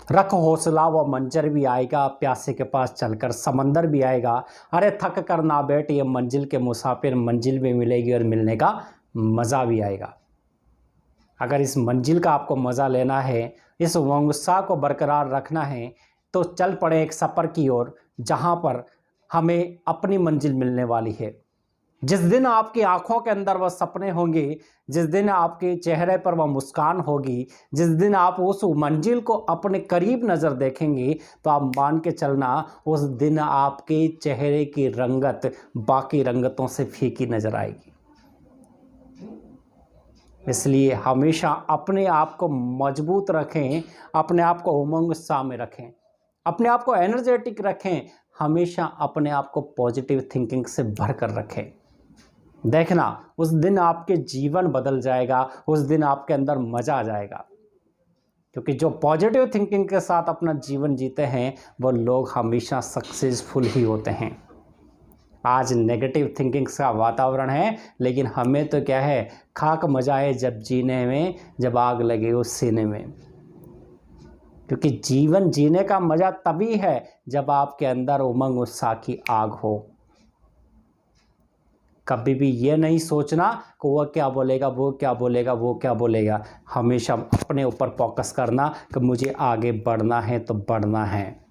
रख हौसला वो मंजर भी आएगा, प्यासे के पास चलकर समंदर भी आएगा। अरे थक कर ना बैठ ये मंजिल के मुसाफिर, मंजिल भी मिलेगी और मिलने का मज़ा भी आएगा। अगर इस मंजिल का आपको मज़ा लेना है, इस उमंग उत्साह को बरकरार रखना है, तो चल पड़े एक सफ़र की ओर जहाँ पर हमें अपनी मंजिल मिलने वाली है। जिस दिन आपकी आंखों के अंदर वह सपने होंगे, जिस दिन आपके चेहरे पर वह मुस्कान होगी, जिस दिन आप उस मंजिल को अपने करीब नज़र देखेंगे, तो आप मान के चलना उस दिन आपके चेहरे की रंगत बाकी रंगतों से फीकी नज़र आएगी। इसलिए हमेशा अपने आप को मजबूत रखें, अपने आप को उमंग उत्साह में रखें, अपने आप को एनर्जेटिक रखें, हमेशा अपने आप को पॉजिटिव थिंकिंग से भर कर रखें। देखना उस दिन आपके जीवन बदल जाएगा, उस दिन आपके अंदर मज़ा आ जाएगा। क्योंकि जो पॉजिटिव थिंकिंग के साथ अपना जीवन जीते हैं वो लोग हमेशा सक्सेसफुल ही होते हैं। आज नेगेटिव थिंकिंग का वातावरण है, लेकिन हमें तो क्या है, खाक मजा है जब जीने में, जब आग लगे उस सीने में। क्योंकि जीवन जीने का मज़ा तभी है जब आपके अंदर उमंग उत्साह की आग हो। कभी भी ये नहीं सोचना कि वो क्या बोलेगा, वो क्या बोलेगा, वो क्या बोलेगा। हमेशा अपने ऊपर फोकस करना कि मुझे आगे बढ़ना है तो बढ़ना है।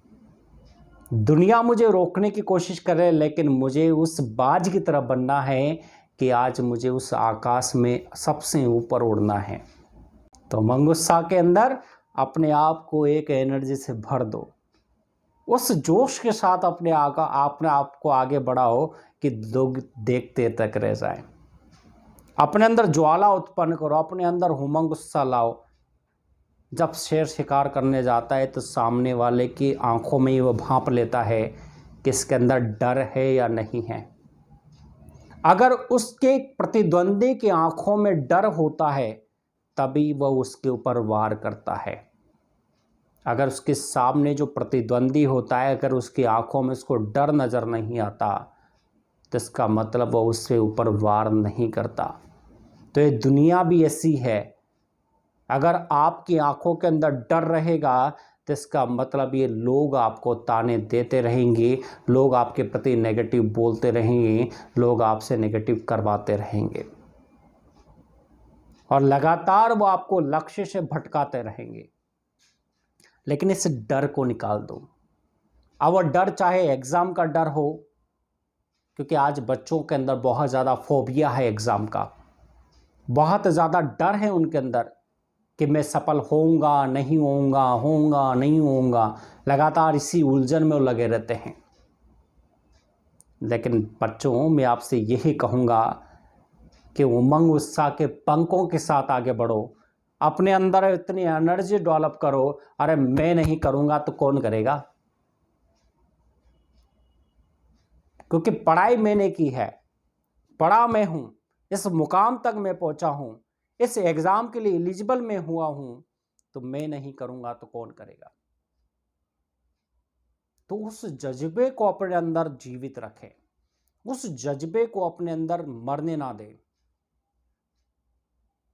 दुनिया मुझे रोकने की कोशिश करे, लेकिन मुझे उस बाज की तरह बनना है कि आज मुझे उस आकाश में सबसे ऊपर उड़ना है। तो उमंग उत्साह के अंदर अपने आप को एक एनर्जी से भर दो, उस जोश के साथ अपने आप को आगे बढ़ाओ कि लोग देखते तक रह जाए। अपने अंदर ज्वाला उत्पन्न करो, अपने अंदर उमंग उत्साह लाओ। जब शेर शिकार करने जाता है तो सामने वाले की आंखों में ही वो भांप लेता है कि इसके अंदर डर है या नहीं है। अगर उसके प्रतिद्वंदी की आंखों में डर होता है तभी वह उसके ऊपर वार करता है। अगर उसके सामने जो प्रतिद्वंदी होता है, अगर उसकी आंखों में उसको डर नज़र नहीं आता, तो इसका मतलब वो उससे ऊपर वार नहीं करता। तो ये दुनिया भी ऐसी है, अगर आपकी आंखों के अंदर डर रहेगा तो इसका मतलब ये लोग आपको ताने देते रहेंगे, लोग आपके प्रति नेगेटिव बोलते रहेंगे, लोग आपसे नेगेटिव करवाते रहेंगे और लगातार वो आपको लक्ष्य से भटकाते रहेंगे। लेकिन इस डर को निकाल दो। अब वह डर चाहे एग्ज़ाम का डर हो, क्योंकि आज बच्चों के अंदर बहुत ज़्यादा फोबिया है एग्ज़ाम का, बहुत ज़्यादा डर है उनके अंदर कि मैं सफल होऊंगा नहीं होऊंगा, होऊंगा नहीं होऊंगा, लगातार इसी उलझन में वो लगे रहते हैं। लेकिन बच्चों, मैं आपसे यही कहूँगा कि उमंग उत्साह के पंखों के साथ आगे बढ़ो, अपने अंदर इतनी एनर्जी डेवलप करो। अरे मैं नहीं करूँगा तो कौन करेगा? क्योंकि पढ़ाई मैंने की है, पढ़ा मैं हूँ, इस मुकाम तक मैं पहुँचा हूँ, इस एग्ज़ाम के लिए एलिजिबल मैं हुआ हूँ, तो मैं नहीं करूँगा तो कौन करेगा? तो उस जज्बे को अपने अंदर जीवित रखें, उस जज्बे को अपने अंदर मरने ना दें।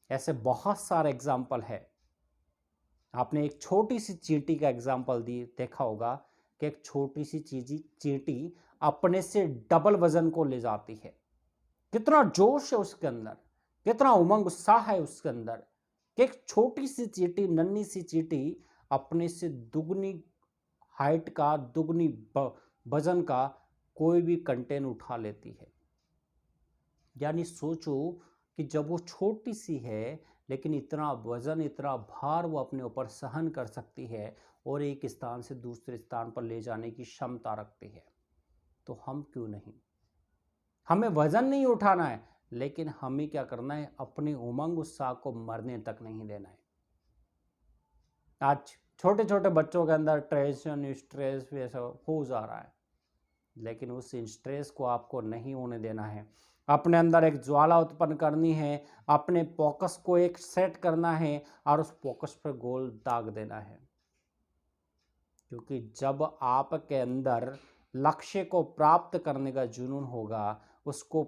ऐसे बहुत सारे एग्जाम्पल है। आपने एक छोटी सी चींटी का एग्जाम्पल देखा होगा कि एक छोटी सी चींटी अपने से डबल वजन को ले जाती है। कितना जोश है उसके अंदर, कितना उमंग उत्साह है उसके अंदर कि एक छोटी सी चींटी, नन्ही सी चींटी अपने से दुगनी हाइट का, दुगनी वजन का कोई भी कंटेन उठा लेती है। यानी सोचो कि जब वो छोटी सी है लेकिन इतना वजन, इतना भार वो अपने ऊपर सहन कर सकती है और एक स्थान से दूसरे स्थान पर ले जाने की क्षमता रखती है, तो हम क्यों नहीं? हमें वजन नहीं उठाना है, लेकिन हमें क्या करना है, अपने उमंग उत्साह को मरने तक नहीं देना है। आज छोटे छोटे बच्चों के अंदर टेंशन, स्ट्रेस वैसा हो जा रहा है, लेकिन उस स्ट्रेस को आपको नहीं होने देना है। अपने अंदर एक ज्वाला उत्पन्न करनी है, अपने फोकस को एक सेट करना है और उस फोकस पर गोल दाग देना है। क्योंकि जब आपके अंदर लक्ष्य को प्राप्त करने का जुनून होगा, उसको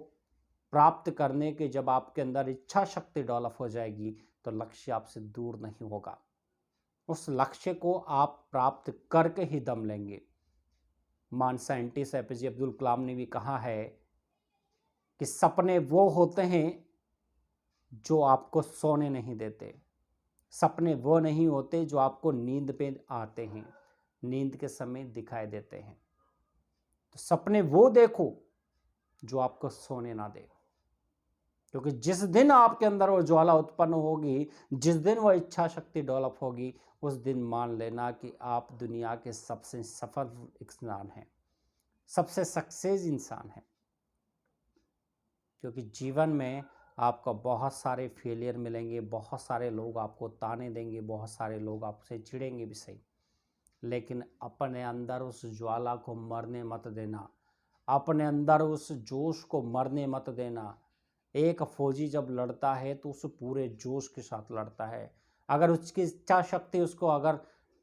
प्राप्त करने के जब आपके अंदर इच्छा शक्ति डेवलप हो जाएगी, तो लक्ष्य आपसे दूर नहीं होगा। उस लक्ष्य को आप प्राप्त करके ही दम लेंगे। महान साइंटिस्ट एपीजे अब्दुल कलाम ने भी कहा है कि सपने वो होते हैं जो आपको सोने नहीं देते, सपने वो नहीं होते जो आपको नींद पे आते हैं, नींद के समय दिखाई देते हैं। तो सपने वो देखो जो आपको सोने ना दे, क्योंकि जिस दिन आपके अंदर वो ज्वाला उत्पन्न होगी, जिस दिन वो इच्छा शक्ति डेवलप होगी, उस दिन मान लेना कि आप दुनिया के सबसे सफल इंसान हैं, सबसे सक्सेस इंसान हैं। क्योंकि जीवन में आपको बहुत सारे फेलियर मिलेंगे, बहुत सारे लोग आपको ताने देंगे, बहुत सारे लोग आपसे चिढ़ेंगे भी सही, लेकिन अपने अंदर उस ज्वाला को मरने मत देना, अपने अंदर उस जोश को मरने मत देना। एक फौजी जब लड़ता है तो उस पूरे जोश के साथ लड़ता है। अगर उसकी इच्छा शक्ति उसको अगर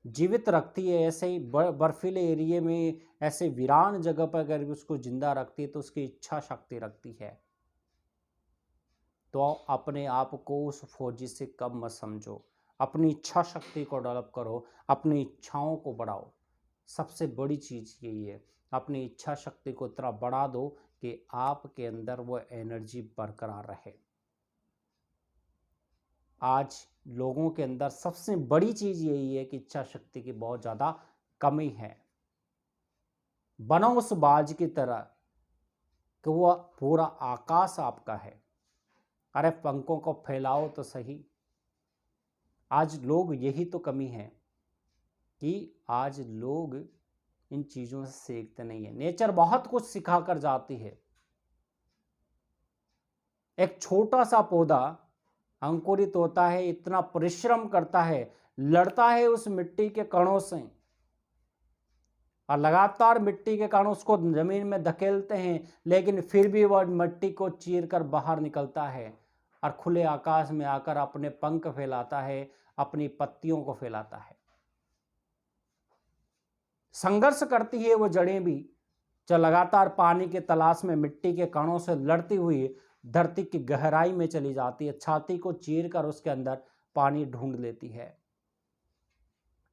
जीवित रखती है, ऐसे ही बर्फीले एरिए में, ऐसे वीरान जगह पर अगर उसको जिंदा रखती है, तो उसकी इच्छा शक्ति रखती है। तो अपने आप को उस फौजी से कम मत समझो, अपनी इच्छा शक्ति को डेवलप करो, अपनी इच्छाओं को बढ़ाओ। सबसे बड़ी चीज़ यही है, अपनी इच्छा शक्ति को इतना बढ़ा दो कि आपके अंदर वो एनर्जी बरकरार रहे। आज लोगों के अंदर सबसे बड़ी चीज़ यही है कि इच्छा शक्ति की बहुत ज़्यादा कमी है। बनो उस बाज की तरह कि वो पूरा आकाश आपका है। अरे पंखों को फैलाओ तो सही। आज लोग यही तो कमी है कि आज लोग इन चीज़ों से सीखते नहीं है। नेचर बहुत कुछ सिखा कर जाती है। एक छोटा सा पौधा अंकुरित होता है, इतना परिश्रम करता है, लड़ता है उस मिट्टी के कणों से, और लगातार मिट्टी के कण उसको जमीन में धकेलते हैं, लेकिन फिर भी वह मिट्टी को चीर कर बाहर निकलता है और खुले आकाश में आकर अपने पंख फैलाता है, अपनी पत्तियों को फैलाता है। संघर्ष करती है वो जड़ें भी, जो लगातार पानी के तलाश में मिट्टी के कणों से लड़ती हुई धरती की गहराई में चली जाती है, छाती को चीर कर उसके अंदर पानी ढूंढ लेती है।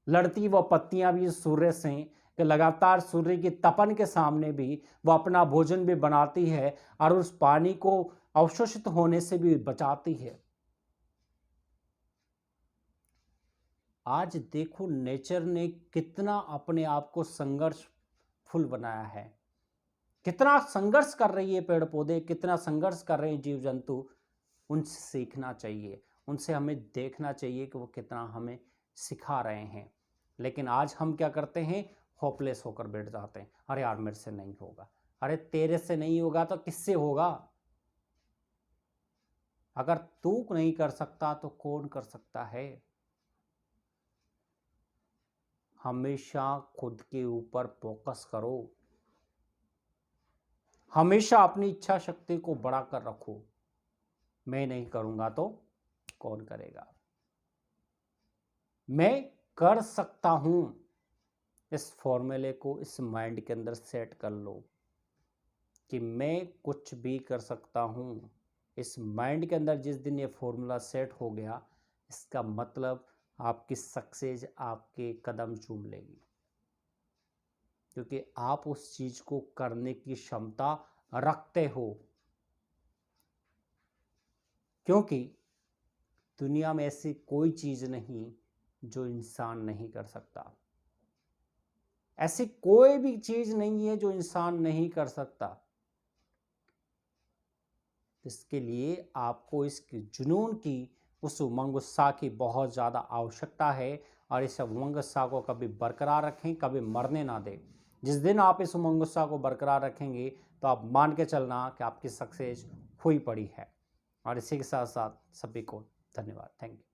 लड़ती वो पत्तियां भी सूर्य से कि लगातार सूर्य की तपन के सामने भी वो अपना भोजन भी बनाती है और उस पानी को अवशोषित होने से भी बचाती है। आज देखो नेचर ने कितना अपने आप को संघर्षफुल बनाया है, कितना संघर्ष कर रही है पेड़ पौधे, कितना संघर्ष कर रहे हैं जीव जंतु। उनसे सीखना चाहिए, उनसे हमें देखना चाहिए कि वो कितना हमें सिखा रहे हैं। लेकिन आज हम क्या करते हैं, होपलेस होकर बैठ जाते हैं। अरे यार मेरे से नहीं होगा, अरे तेरे से नहीं होगा तो किससे होगा? अगर तू नहीं कर सकता तो कौन कर सकता है? हमेशा खुद के ऊपर फोकस करो, हमेशा अपनी इच्छा शक्ति को बढ़ाकर रखो। मैं नहीं करूंगा तो कौन करेगा? मैं कर सकता हूं, इस फॉर्मूले को इस माइंड के अंदर सेट कर लो कि मैं कुछ भी कर सकता हूं। इस माइंड के अंदर जिस दिन ये फॉर्मूला सेट हो गया, इसका मतलब आपकी सक्सेस आपके कदम चूम लेगी, क्योंकि आप उस चीज को करने की क्षमता रखते हो। क्योंकि दुनिया में ऐसी कोई चीज नहीं जो इंसान नहीं कर सकता, ऐसी कोई भी चीज नहीं है जो इंसान नहीं कर सकता। इसके लिए आपको इस जुनून की, उस उमंग उत्साह की बहुत ज़्यादा आवश्यकता है। और इस उमंग उत्साह को कभी बरकरार रखें, कभी मरने ना दें। जिस दिन आप इस उमंग उत्साह को बरकरार रखेंगे तो आप मान के चलना कि आपकी सक्सेस हुई पड़ी है। और इसी के साथ साथ सभी को धन्यवाद। Thank you.